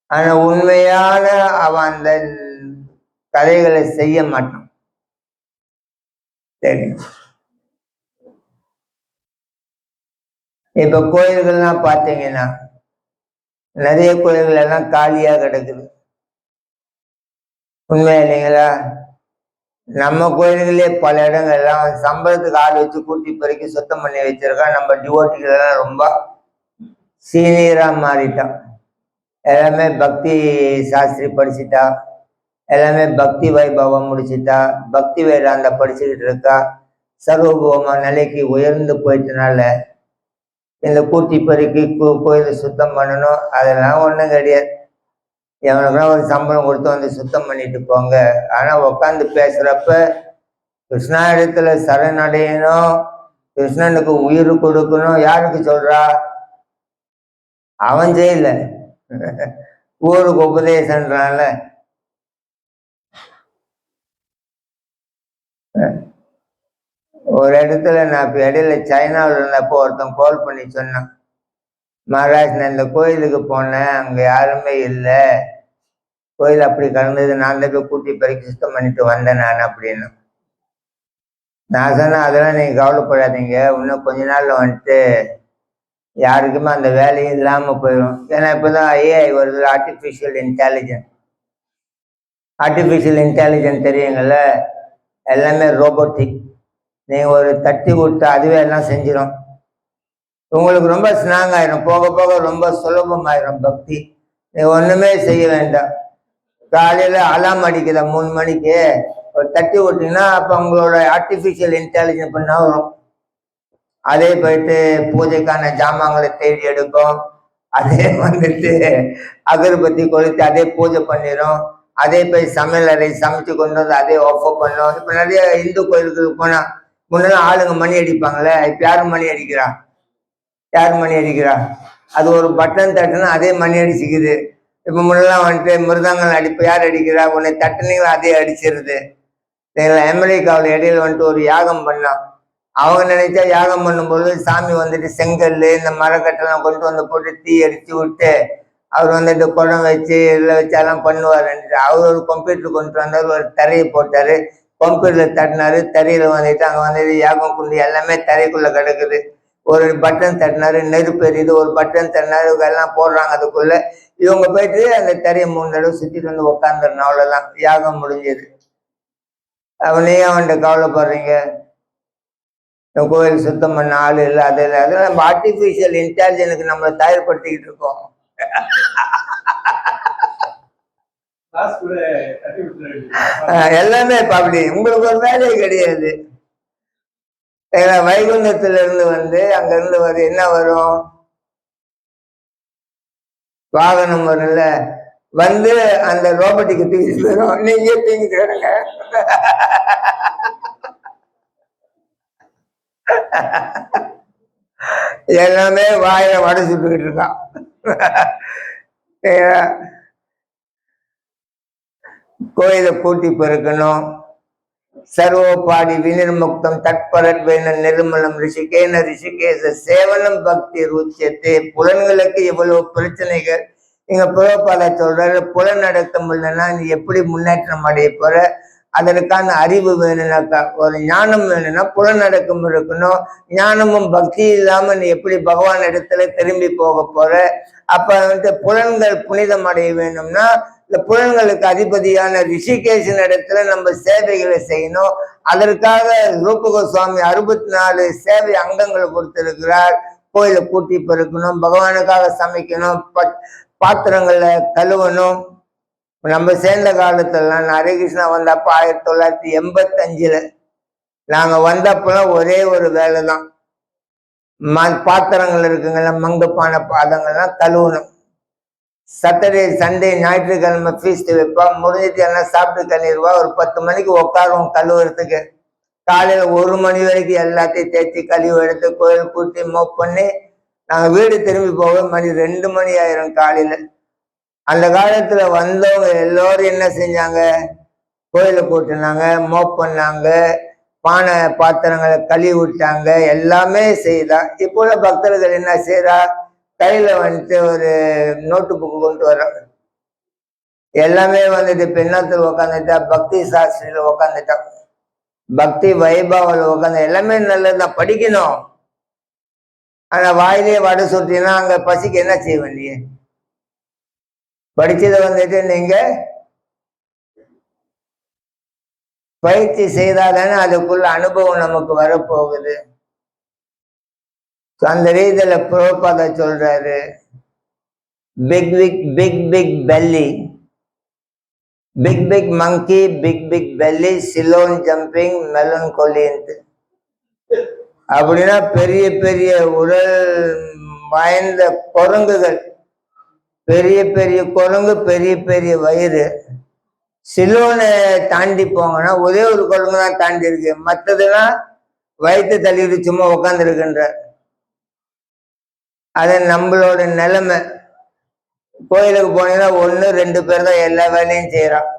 ஆனா உண்மையான அவன் அந்த கதைகளை செய்ய மாட்டான். தெரியும். இப்ப கோயில்கள்லாம் பார்த்தீங்கன்னா நிறைய கோயில்கள் எல்லாம் காலியா கிடக்குது, உண்மையா இல்லைங்களா? நம்ம கோயில்களே பல இடங்கள் எல்லாம் சம்பளத்துக்கு ஆள் வச்சு கூட்டி பெருக்கி சுத்தம் பண்ணி வச்சிருக்கான். நம்ம டிவோட்டிகள் எல்லாம் ரொம்ப சீனியரா மாறிட்டான். எல்லாமே பக்தி சாஸ்திரி படிச்சுட்டா, எல்லாமே பக்தி வைபவம் முடிச்சுட்டா, பக்தி வேதாந்த படிச்சுக்கிட்டு இருக்கா. சர்வபௌம நிலைக்கு உயர்ந்து போயிட்டனால இந்த கூட்டி பெருக்கி கோயிலை சுத்தம் பண்ணணும் அதெல்லாம் ஒன்றும் கிடையாது. எவனுக்குன்னா ஒரு சம்பளம் கொடுத்து வந்து சுத்தம் பண்ணிட்டு போங்க. ஆனா உட்காந்து பேசுறப்ப கிருஷ்ணா இடத்துல சரணடையணும், கிருஷ்ணனுக்கு உயிர் கொடுக்கணும், யாருக்கு சொல்றா? அவன் செய்யல, ஊருக்கு உபதேசன்றான்ல. ஒரு இடத்துல நான் இப்போ இடையில சைனாவில் இருந்தப்போ ஒருத்தன் கால் பண்ணி சொன்னான், மகாராஜ் நான் இந்த கோயிலுக்கு போனேன், அங்க யாருமே இல்லை, கோயில் அப்படி கலந்தது, நான் தான் போய் கூட்டி பெருக்கி சுத்தம் பண்ணிட்டு வந்தேன் நான் அப்படின்னு. நான் சொன்னேன், அதெல்லாம் நீங்க கவலைப்படாதீங்க, இன்னும் கொஞ்ச நாள்ல வந்துட்டு யாருக்குமே அந்த வேலையும் இல்லாம போயிடும். ஏன்னா இப்போதான் ஏஐ வருது, ஆர்டிஃபிஷியல் இன்டெலிஜென்ஸ் தெரியுங்கள்ல, எல்லாமே ரோபோட்டிக். நீங்க ஒரு தட்டி விட்டு அதுவே எல்லாம் செஞ்சிடும். உங்களுக்கு ரொம்ப ஸ்ட்ராங் ஆயிரும், போக போக ரொம்ப சுலபமாயிரும் பக்தி. நீங்க ஒண்ணுமே செய்ய வேண்டாம். காலையில அலாம் அடிக்குதா 3 மணிக்கு, ஒரு தட்டி விட்டீங்கன்னா அப்ப உங்களோட ஆர்டிஃபிஷியல் இன்டெலிஜென்ஸ் பண்ண வரும். அதே போயிட்டு பூஜைக்கான ஜாமான்களை தேடி எடுக்கும். அதே வந்துட்டு அகர்பத்தி கொளுத்தி அதே பூஜை பண்ணிடும். அதே போய் சமையல் அறை சமைச்சு கொண்டு வந்து அதே ஆஃபர் பண்ணும். இப்ப நிறைய இந்து கோயிலுக்கு போனா முன்னெல்லாம் ஆளுங்க மணி அடிப்பாங்களே, இப்ப யாரும் மணி அடிக்கிறா? யார் மணி அடிக்கிறா? அது ஒரு பட்டன் தட்டுனா அதே மணி அடிச்சுக்குது. இப்ப முன்னெல்லாம் வந்துட்டு மிருதங்கள் அடிப்பு யார் அடிக்கிறா? உன்னை தட்டுனீங்களா அதே அடிச்சிருது. அமெரிக்காவில் இடையில வந்துட்டு ஒரு யாகம் பண்ணான். அவங்க நினைச்சா யாகம் பண்ணும்போது சாமி வந்துட்டு செங்கல் இந்த மரக்கட்டெல்லாம் கொண்டு வந்து போட்டு தீ அடிச்சு விட்டு அவர் வந்துட்டு குடம் வச்சு இதில் வச்சு எல்லாம் பண்ணுவார். அவர் ஒரு கம்ப்யூட்டர் கொண்டு வந்தார், ஒரு தரையை போட்டாரு, கம்ப்யூட்டர்ல தட்டினாரு, தரையில வந்துட்டு அங்கே வந்துட்டு யாகம் குண்டி எல்லாமே தரைக்குள்ள கிடக்குது. ஒரு பட்டன் தட்டினாரு, நெருப்பு எரியுது, ஒரு பட்டன் தட்டினாரு, எல்லாம் போடுறாங்க அதுக்குள்ள. இவங்க போயிட்டு அந்த தரையை 3 தடவை சுத்திட்டு வந்து உட்காந்துடணும், அவ்வளவுதான், யாகம் முடிஞ்சது. அவனையே அவன்கிட்ட கவலைப்படுறீங்க, கோயில் சுத்தம் பண்ண ஆள் இல்லை, அது இல்லை. அதெல்லாம் நம்ம ஆர்டிபிஷியல் இன்டெலிஜென்ஸுக்கு நம்மளை தயார்படுத்திக்கிட்டு இருக்கோம். எல்லாமே இப்ப அப்படி. உங்களுக்கு ஒரு வேலையே கிடையாது. வைகுண்டத்துல இருந்து வந்து அங்க இருந்து வரும் என்ன வரும்? வாகனம் வரும்ல, வந்து அந்த ரோபோட்டிக்கு தூக்கிட்டு போயிடும். நீங்க தூங்கிட்டு எல்லாமே வாயில வடை சுட்டுக்கிட்டு இருக்கான். கோயிலை கூட்டி பெருக்கணும். சர்வோபாடி வினிர்முக்தம் தட்பரட் வேண நிர்மலம் ரிஷிகேன ரிஷிகேச சேவனம் பக்தி ருச்சியத்தை. புலன்களுக்கு இவ்வளவு பிரச்சனைகள். நீங்க புறப்பால சொல்றாரு, புலன் அடக்கம் இல்லைன்னா நீ எப்படி முன்னேற்றம் அடைய போற? அதற்கான அறிவு வேணும்னாக்கா, ஒரு ஞானம் வேணும்னா புலனடக்கம் இருக்கணும். ஞானமும் பக்தி இல்லாம நீ எப்படி பகவான் இடத்துல திரும்பி போக போற? அப்ப வந்து புலன்கள் புனிதம் அடைய வேணும்னா இந்த புலன்களுக்கு அதிபதியான ரிஷிகேஷன் இடத்துல நம்ம சேவைகளை செய்யணும். அதற்காக ரூப கோஸ்வாமி 64 சேவை அங்கங்களை கொடுத்திருக்கிறார். கோயிலை கூட்டி பெருக்கணும், பகவானுக்காக சமைக்கணும், பாத்திரங்களை கழுவணும். நம்ம சேர்ந்த காலத்துலாம் ஹரிகிருஷ்ணா வந்தப்ப 1985 நாங்க வந்தப்பெல்லாம் ஒரே ஒரு வேலை தான், பாத்திரங்கள் இருக்குங்கல்ல, மங்கப்பான பாதங்கள்லாம் கழுவணும். சாட்டர்டே சண்டே ஞாயிற்றுக்கிழமை ஃபீஸ்ட் வைப்பா, முடிஞ்சிட்டு எல்லாம் சாப்பிட்டு கழிடுவா. ஒரு 10 மணிக்கு உட்காருவோம் கழுவுறதுக்கு. காலையில 1 மணி வரைக்கும் எல்லாத்தையும் தேய்ச்சி கழிவு எடுத்து கோயில் கூட்டி மோப் பண்ணி நாங்க வீடு திரும்பி போக மணி 2 மணி ஆயிரும் காலையில. அந்த காலத்துல வந்தவங்க எல்லோரும் என்ன செஞ்சாங்க? கோயிலை கூட்டினாங்க, மோப் பண்ணாங்க, பானை பாத்திரங்களை கழுவி விட்டாங்க, எல்லாமே செய்தா. இப்போ உள்ள பக்தர்கள் என்ன செய்யறா? கையில வந்துட்டு ஒரு நோட்டு புக்கு கொண்டு வர்றாங்க. எல்லாமே வந்துட்டு பெண்ணாத்துல உக்காந்துட்டா, பக்தி சாஸ்திரியில உக்காந்துட்டா, பக்தி வைபாவில் உட்காந்து. எல்லாமே நல்லதுதான், படிக்கணும். ஆனா வாயிலே வடை சுட்டினா அங்க பசிக்கு என்ன செய்வேன்? நீ படிச்சதை வந்துட்டு நீங்க பயிற்சி செய்தாதானே அதுக்குள்ள அனுபவம் நமக்கு வரப்போகுது. அந்த ரீதியில பிரபுபாதா சொல்றாரு, big big big big belly, big big monkey, big big belly, Ceylon jumping, மெலன்கோலின்ட்டு. அப்படின்னா பெரிய பெரிய உடல் வாய்ந்த குரங்குகள், பெரிய பெரிய குரங்கு, பெரிய பெரிய வயிறு. சிலோனை தாண்டி போங்கன்னா ஒரே ஒரு குரங்கு தான் தாண்டி இருக்கு, மற்றதுலாம் வயிற்று தள்ளிட்டு சும்மா உட்காந்துருக்குன்ற. அது நம்மளோட நிலைமை. கோயிலுக்கு போனீங்கன்னா 1 2 பேர் தான் எல்லா வேலையும் செய்யறான்.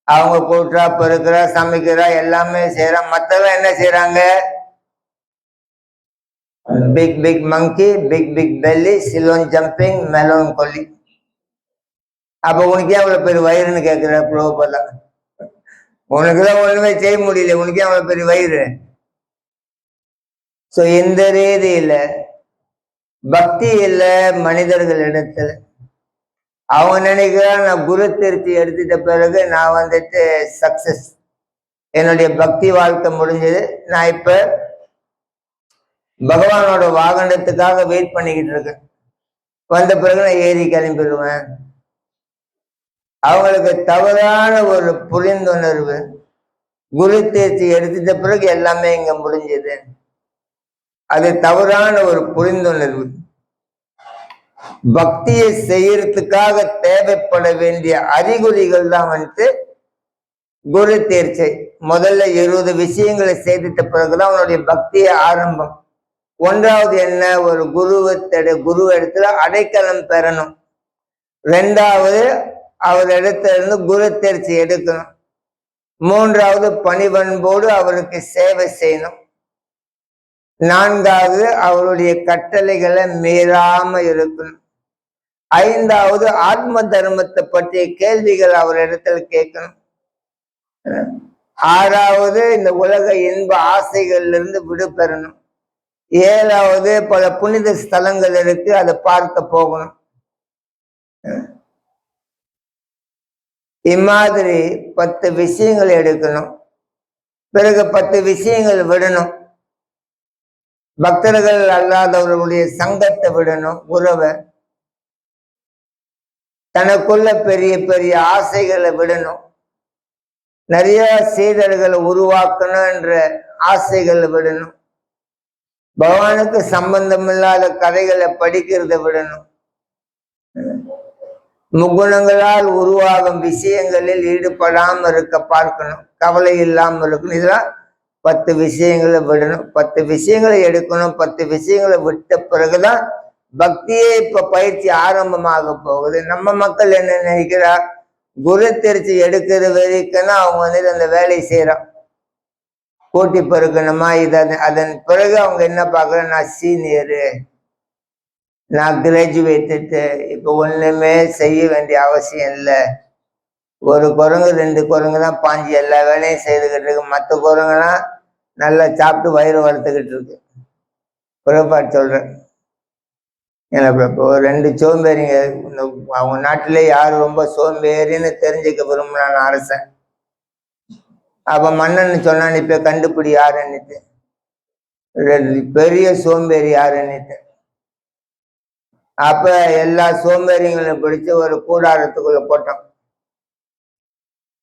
அவங்க கூட்டுறா, பெருக்கிறா, சமைக்கிறா, எல்லாமே செய்யறா. மற்றவங்க என்ன செய்யறாங்க? Big big monkey, big big belly, Ceylon jumping, melon கொல்லி. அப்ப உனக்கே அவ்வளவு பெரிய வயிறுன்னு கேட்கிற பிரபுபாதா. உனக்குதான் ஒண்ணுமே செய்ய முடியல, உனக்கே அவ்வளவு பெரிய வயிறு. சோ இந்த ரீதியில பக்தி இல்ல மனிதர்கள் இடத்துல. அவங்க நினைக்கிறா நான் குரு திருத்தி எடுத்துட்ட பிறகு நான் வந்துட்டு சக்சஸ், என்னுடைய பக்தி வாழ்க்கை முடிஞ்சது, நான் இப்ப பகவானோட வாகனத்துக்காக வெயிட் பண்ணிக்கிட்டு இருக்கேன், வந்த பிறகு நான் ஏறி கிளம்பிடுவேன். அவங்களுக்கு தவறான ஒரு புரிந்துணர்வு. குரு தேர்ச்சி எடுத்துட்ட பிறகு எல்லாமே இங்க முடிஞ்சது. அது தவறான ஒரு புரிந்துணர்வு. பக்தியை செய்யறதுக்காக தேவைப்பட வேண்டிய அறிகுறிகள் தான் குரு தேர்ச்சை. முதல்ல 20 விஷயங்களை செய்துட்ட பிறகுதான் அவனுடைய பக்தியை ஆரம்பம். ஒன்றாவது என்ன? ஒரு குரு இடத்துல அடைக்கலம் பெறணும். ரெண்டாவது அவர் இடத்துல இருந்து குரு தேர்ச்சி எடுக்கணும். மூன்றாவது பணிவன்போடு அவருக்கு சேவை செய்யணும். நான்காவது அவருடைய கட்டளைகளை மீறாம இருக்கணும். ஐந்தாவது ஆத்ம தர்மத்தை பற்றிய கேள்விகள் அவர் இடத்துல கேட்கணும். ஆறாவது இந்த உலக இன்ப ஆசைகள்ல இருந்து விடுபெறணும். ஏழாவது பல புனித ஸ்தலங்கள் இருக்கு, அதை பார்க்க போகணும். இம்மாதிரி 10 விஷயங்கள் எடுக்கணும். பிறகு 10 விஷயங்கள் விடணும். பக்தர்கள் அல்லாதவர்களுடைய சங்கத்தை விடணும், உறவை. தனக்குள்ள பெரிய பெரிய ஆசைகளை விடணும். நிறைய சீடர்களை உருவாக்கணும் என்ற ஆசைகளை விடணும். பகவானுக்கு சம்பந்தம் இல்லாத கதைகளை படிக்கிறத விடணும். முகுணங்களால் உருவாகும் விஷயங்களில் ஈடுபடாம இருக்க பார்க்கணும். கவலை இல்லாம இருக்கணும். இதெல்லாம் 10 விஷயங்களை விடணும். 10 விஷயங்களை எடுக்கணும். 10 விஷயங்களை விட்ட பிறகுதான் பக்தியே இப்ப பயிற்சி ஆரம்பமாக போகுது. நம்ம மக்கள் என்ன நினைக்கிறா? குரு தெரிச்சு எடுக்கிறது வரைக்கும்னா அவங்க அந்த வேலையை செய்யறான். கூட்டி பெருக்கணுமா அதன் பிறகு அவங்க என்ன பார்க்கற? நான் சீனியரு, நான் கிராஜுவேட்டு, இப்போ ஒண்ணுமே செய்ய வேண்டிய அவசியம் இல்லை. ஒரு குரங்கு 2 குரங்கு தான் பாஞ்சு எல்லா வேலையும் செய்துக்கிட்டு இருக்கு. மற்ற குரங்குலாம் நல்லா சாப்பிட்டு வயிறு வளர்த்துக்கிட்டு இருக்கு. புறப்பாடு சொல்றேன். இப்போ 2 சோம்பேறிங்க அவங்க நாட்டிலே யாரு ரொம்ப சோம்பேறின்னு தெரிஞ்சுக்க விரும்பினான் அரசன். அப்ப மன்னன் சொன்னான், இப்ப கண்டுபிடி யாருன்னுட்டு. பெரிய சோம்பேறி யாருன்னுட்டு. அப்ப எல்லா சோம்பேறிங்களும் பிடிச்சு ஒரு கூடாரத்துக்குள்ள போட்டோம்.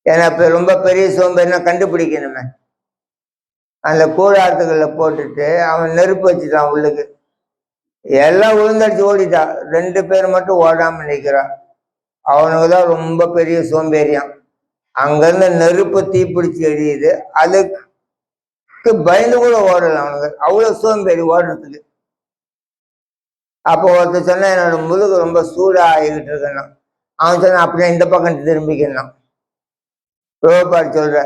ஏன்னா இப்ப ரொம்ப பெரிய சோம்பேறினா கண்டுபிடிக்கணுமே. அந்த கூடாரத்துக்குள்ள போட்டுட்டு அவன் நெருப்பு வச்சுட்டான் உள்ளுக்கு. எல்லாம் விழுந்தடிச்சு ஓடிட்டான். 2 பேர் மட்டும் ஓடாம நிற்கிறான். அவனுக்குதான் ரொம்ப பெரிய சோம்பேறியான். அங்கிருந்து நெருப்பு தீப்பிடிச்சு எரியுது. அதுக்கு பயந்து கூட ஓடல அவனுக்கு. அவ்வளவு சோம்பேறி ஓடுறதுக்கு. அப்போ ஒருத்தர் சொன்னா, என்னோட முதுகு ரொம்ப சூடா ஆகிக்கிட்டு இருக்கேன்னா. அவன் சொன்னான், அப்படியே இந்த பக்கம் திரும்பிக்கணும். பிரபுபாட் சொல்ற,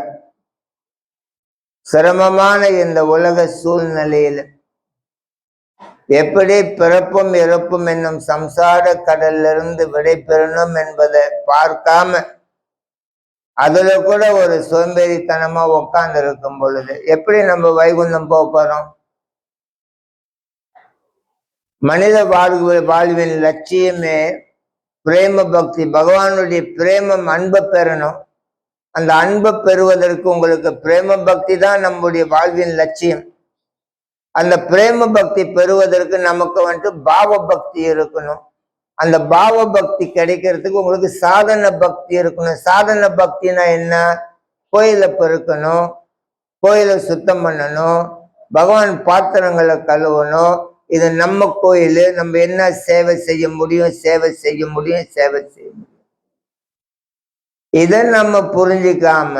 சிரமமான இந்த உலக சூழ்நிலையில எப்படி பிறப்பும் இறப்பும் என்னும் சம்சார கடல்ல இருந்து விடை பெறணும் என்பதை பார்க்காம அதுல கூட ஒரு சோம்பேறித்தனமா உட்கார்ந்து இருக்கும் பொழுது எப்படி நம்ம வைகுந்தம் போக போறோம்? மனித வாழ்வின் லட்சியமே பிரேம பக்தி. பகவானுடைய பிரேமம், அன்பை பெறணும். அந்த அன்பை பெறுவதற்கு உங்களுக்கு பிரேம பக்தி தான் நம்முடைய வாழ்வின் லட்சியம். அந்த பிரேம பக்தி பெறுவதற்கு நமக்கு பாவ பக்தி இருக்கணும். அந்த பாவ பக்தி கிடைக்கிறதுக்கு உங்களுக்கு சாதன பக்தி இருக்கணும். சாதன பக்தினா என்ன? கோயிலை பெருக்கணும், கோயிலை சுத்தம் பண்ணணும், பகவான் பாத்திரங்களை கழுவணும். இது நம்ம கோயில், நம்ம என்ன சேவை செய்ய முடியும், சேவை செய்ய முடியும், சேவை செய்ய முடியும். இதை நம்ம புரிஞ்சிக்காம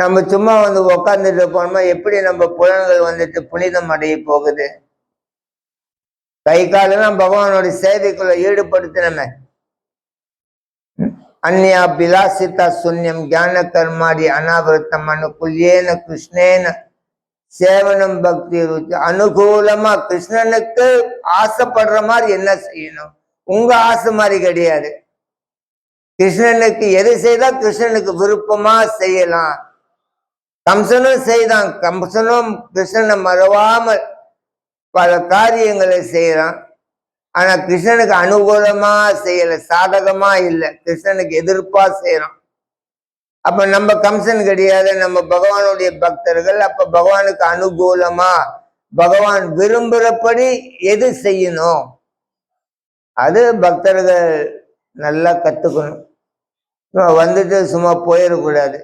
நம்ம சும்மா உக்காந்துட்டு போனோமா, எப்படி நம்ம புலன்கள் புனிதம் அடைய போகுது? கை காலெல்லாம் பகவானோட சேவைக்குள்ள ஈடுபடுத்தினமே. அந்நியா பிலாசித்தா சுன்யம் ஞான கர்மாடி அனாவிரத்தம் அனுகுல்யேன கிருஷ்ணேன சேவனம் பக்தி ருச்சி. அனுகூலமா கிருஷ்ணனுக்கு ஆசைப்படுற மாதிரி என்ன செய்யணும்? உங்க ஆசை மாதிரி கிடையாது. கிருஷ்ணனுக்கு எது செய்தா கிருஷ்ணனுக்கு விருப்பமா செய்யலாம். கம்சனும் செய்தான். கம்சனும் கிருஷ்ணனை மறவாமல் பல காரியங்களை செய்யறான். ஆனா கிருஷ்ணனுக்கு அனுகூலமா செய்யல, சாதகமா இல்லை, கிருஷ்ணனுக்கு எதிர்ப்பா செய்யறான். அப்ப நம்ம கம்சன் கிடையாது, நம்ம பகவானுடைய பக்தர்கள். அப்ப பகவானுக்கு அனுகூலமா பகவான் விரும்புறபடி எது செய்யணும் அது பக்தர்கள் நல்லா கத்துக்கணும். சும்மா போயிடக்கூடாது.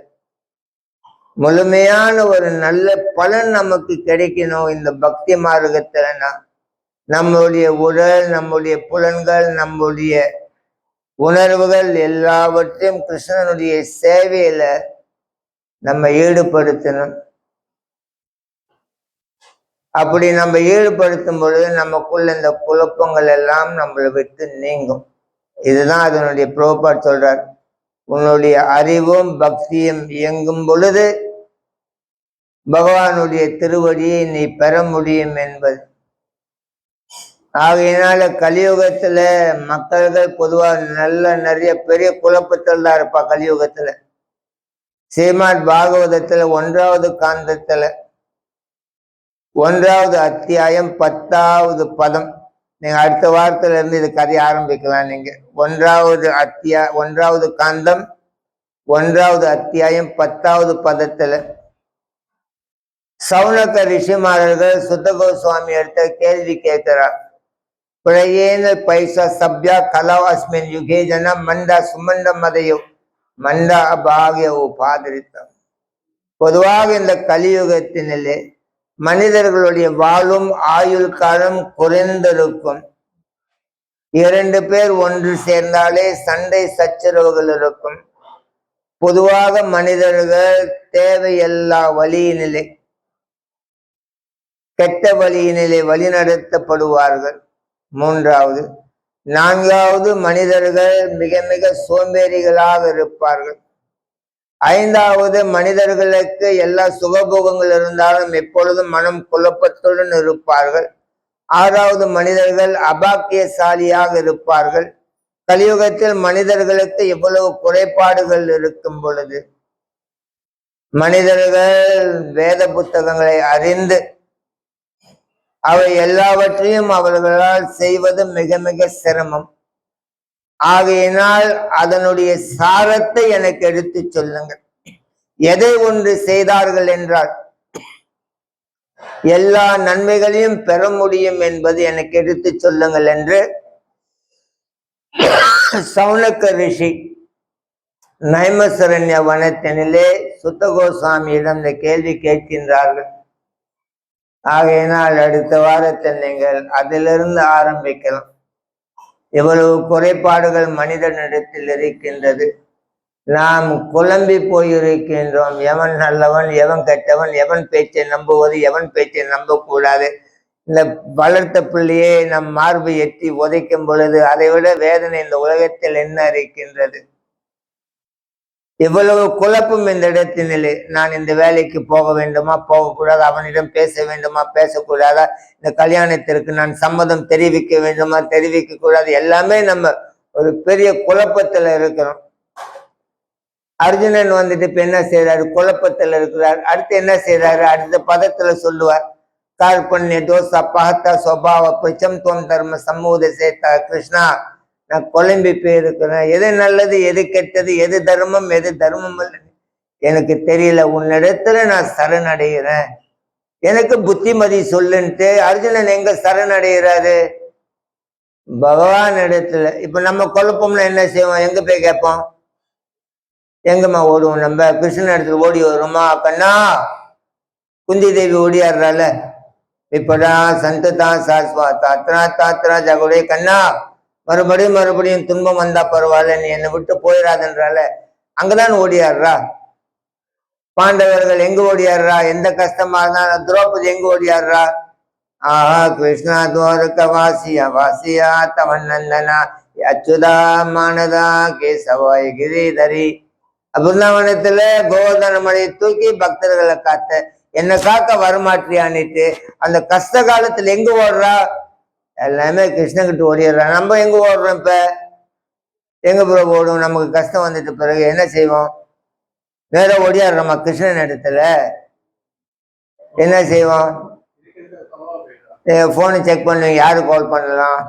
முழுமையான ஒரு நல்ல பலன் நமக்கு கிடைக்கணும் இந்த பக்தி மார்க்கத்துலனா, நம்முடைய உடல், நம்முடைய புலன்கள், நம்முடைய உணர்வுகள் எல்லாவற்றையும் கிருஷ்ணனுடைய சேவையில நம்ம ஈடுபடுத்தணும். அப்படி நம்ம ஈடுபடுத்தும் பொழுது நமக்குள்ள இந்த குழப்பங்கள் எல்லாம் நம்மளை விட்டு நீங்கும். இதுதான் அதனுடைய புரோபாட் சொல்றார். உன்னுடைய அறிவும் பக்தியும் இயங்கும் பொழுது பகவானுடைய திருவடியை நீ பெற முடியும் என்பது. ஆகையினால கலியுகத்துல மக்கள்கள் பொதுவா நிறைய பெரிய குழப்பத்தில் தான் இருப்பா. கலியுகத்துல ஸ்ரீமத் பாகவதத்துல 1வது காந்தத்துல 1வது அத்தியாயம் 10வது பதம். நீங்க அடுத்த வாரத்துல இருந்து இது கதையை ஆரம்பிக்கலாம். நீங்க 1வது காந்தம் 1வது அத்தியாயம் 10வது பதத்துல சௌனக ரிஷிமாரர்கள் சுத்த கோஸ்வாமி எடுத்த கேள்வி கேட்கிறார். பிரயேன பைசா சப்யா கலாவ் அஸ்மின் யுகே ஜன மண்டா சுமண்ட மதையோ மண்டா அபாகிய உபாதிரித்தம். பொதுவாக இந்த கலியுகத்தினிலே மனிதர்களுடைய வாழும் ஆயுள் காலம் குறைந்திருக்கும். 2 பேர் ஒன்று சேர்ந்தாலே சண்டை சச்சரவுகள் இருக்கும். பொதுவாக மனிதர்கள் தேவையெல்லா வழியினிலே கெட்ட வழியினிலே வழிநடத்தப்படுவார்கள். 3வது 4வது மனிதர்கள் மிக மிக சோம்பேறிகளாக இருப்பார்கள். 5வது மனிதர்களுக்கு எல்லா சுகபோகங்கள் இருந்தாலும் எப்பொழுதும் மனம் குழப்பத்துடன் இருப்பார்கள். 6வது மனிதர்கள் அபாக்கியசாலியாக இருப்பார்கள். கலியுகத்தில் மனிதர்களுக்கு எவ்வளவு குறைபாடுகள் இருக்கும் பொழுது மனிதர்கள் வேத புத்தகங்களை அறிந்து அவை எல்லாவற்றையும் அவர்களால் செய்வது மிக மிக சிரமம். ஆகையினால் அதனுடைய சாரத்தை எனக்கு எடுத்து சொல்லுங்கள். எதை ஒன்று செய்தார்கள் என்றால் எல்லா நன்மைகளையும் பெற முடியும் என்பது எனக்கு எடுத்து சொல்லுங்கள் என்று சௌனக ரிஷி நைமசரண்ய வனத்தினிலே சுத்த கோஸ்வாமியிடம் இந்த கேள்வி கேட்கின்றார்கள். ஆகையினால் அடுத்த வாரத்தில் நீங்கள் அதிலிருந்து ஆரம்பிக்கலாம். எவ்வளவு குறைபாடுகள் மனிதனிடத்தில் இருக்கின்றது. நாம் குழம்பி போயிருக்கின்றோம். எவன் நல்லவன், எவன் கெட்டவன், எவன் பேச்சை நம்புவது, எவன் பேச்சை நம்பக்கூடாது. இந்த வளர்த்த பிள்ளையே நம் மார்பு எட்டி உதைக்கும் பொழுது அதை விட வேதனை இந்த உலகத்தில் என்ன இருக்கின்றது? எவ்வளவு குழப்பம் இந்த இடத்தினிலே. நான் இந்த வேலைக்கு போக வேண்டுமா, போகக்கூடாது? அவனிடம் பேச வேண்டுமா, பேசக்கூடாதா? இந்த கல்யாணத்திற்கு நான் சம்மதம் தெரிவிக்க வேண்டுமா, தெரிவிக்க கூடாது? எல்லாமே நம்ம ஒரு பெரிய குழப்பத்துல இருக்கிறோம். அர்ஜுனன் வந்துட்டு இப்ப என்ன செய்யறாரு? குழப்பத்துல இருக்கிறார். அடுத்து என்ன செய்யறாரு? அடுத்த பதத்துல சொல்லுவார். கார்பண்ய தோச பகத்தா சுவாவ பிச்சம் தோம் தர்ம சமூக சேத்தா. கிருஷ்ணா, நான் குழம்பி போயிருக்கிறேன். எது நல்லது, எது கெட்டது, எது தர்மம், எது தர்மம் இல்லை எனக்கு தெரியல. உன்னிடத்துல நான் சரணடைகிறேன், எனக்கு புத்திமதி சொல்லுன்ட்டு அர்ஜுனன் எங்க சரணடைகிறாரு? பகவான் இடத்துல. இப்ப நம்ம குழப்பம்னா என்ன செய்வோம்? எங்க போய் கேட்போம்? எங்கம்மா ஓடுவோம்? நம்ம கிருஷ்ணன் இடத்துல ஓடி வருமா? கண்ணா, குந்தி தேவி ஓடியாடுறால, இப்பதான் சந்ததான் சாஸ்வா தாத்ரா தாத்ரா ஜகுடே. கண்ணா, மறுபடியும் துன்பம் வந்தா பரவாயில்ல, நீ என்னை விட்டு போயிடாதுன்றால அங்கதான் ஓடியாடுறா. பாண்டவர்கள் எங்க ஓடியாடுறா? எந்த கஷ்டமா இருந்தாலும். திரௌபதி எங்க ஓடியாடுறா? ஆஹா கிருஷ்ணா துவாரக வாசியா வாசியா தவநந்தனா அச்சுதா மானதா கேசவாய் கிரிதரி. பிருந்தாவனத்துல கோவர்தன மலையை தூக்கி பக்தர்களை காத்த என்னை காக்க வரமாட்டியான்னுட்டு அந்த கஷ்ட காலத்துல எங்க ஓடுறா? எல்லாமே கிருஷ்ணகிட்ட ஓடிடுறா. நம்ம எங்க ஓடுறோம்? இப்ப எங்க ப்ரோ ஓடும்? நமக்கு கஷ்டம் வந்துட்டு பிறகு என்ன செய்வோம்? வேற ஓடியாடுறோமா கிருஷ்ணன் இடத்துல? என்ன செய்வோம்? போனை செக் பண்ணுவீங்க, யாரு கால் பண்ணலாம்?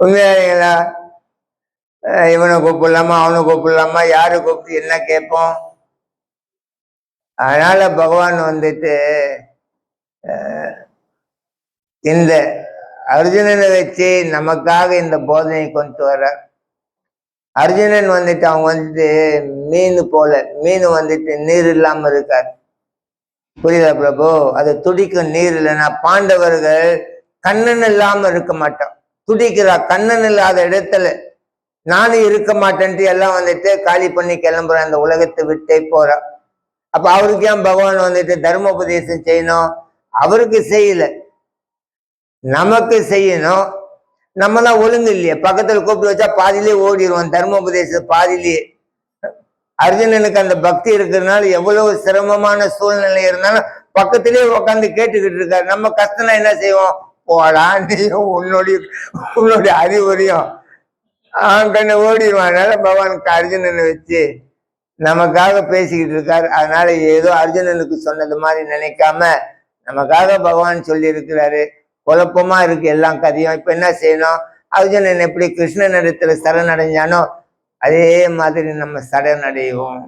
உண்மையா? இவனை கூப்பிடலாமா, அவனை கூப்பிடலாமா, யாரு கூப்பிட்டு என்ன கேட்போம்? அதனால பகவான் வந்துட்டு இந்த அர்ஜுனனை வச்சு நமக்காக இந்த போதனை கொண்டு வர. அர்ஜுனன் வந்துட்டு அவங்க வந்துட்டு மீன் போல, மீன் வந்துட்டு நீர் இல்லாம இருக்கார். புரியுதா பிரபு? அது துடிக்கும் நீர் இல்லைன்னா. பாண்டவர்கள் கண்ணன் இல்லாம இருக்க மாட்டோம், துடிக்கிறா. கண்ணன் இல்லாத இடத்துல நானும் இருக்க மாட்டேன்ட்டு எல்லாம் வந்துட்டு காலி பண்ணி கிளம்புறேன், அந்த உலகத்தை விட்டே போறான். அப்ப அவருக்கு ஏன் பகவான் வந்துட்டு தர்மோபதேசம் செய்யணும்? அவருக்கு செய்யல, நமக்கு செய்யணும். நம்ம தான் ஒழுங்கு இல்லையே, பக்கத்துல கூப்பிட்டு வச்சா பாதியிலே ஓடிடுவோம், தர்மோபதேசம் பாதியிலேயே. அர்ஜுனனுக்கு அந்த பக்தி இருக்கிறதுனால எவ்வளவு சிரமமான சூழ்நிலை இருந்தாலும் பக்கத்திலே உட்காந்து கேட்டுக்கிட்டு இருக்காரு. நம்ம கஷ்டம்னா என்ன செய்வோம்? போடா நீயும் உன்னுடைய அறிவுரையும் கண்ணு ஓடிடுவான். அதனால பகவானுக்கு அர்ஜுனனை வச்சு நமக்காக பேசிக்கிட்டு இருக்காரு. அதனால ஏதோ அர்ஜுனனுக்கு சொன்னது மாதிரி நினைக்காம நமக்காக பகவான் சொல்லி இருக்கிறாரு. குழப்பமா இருக்கு எல்லாம் கதையும். இப்ப என்ன செய்யணும்? அர்ஜுனன் எப்படி கிருஷ்ணன் இடத்துல சரணடைஞ்சானோ அதே மாதிரி நம்ம சரணடைவோம்.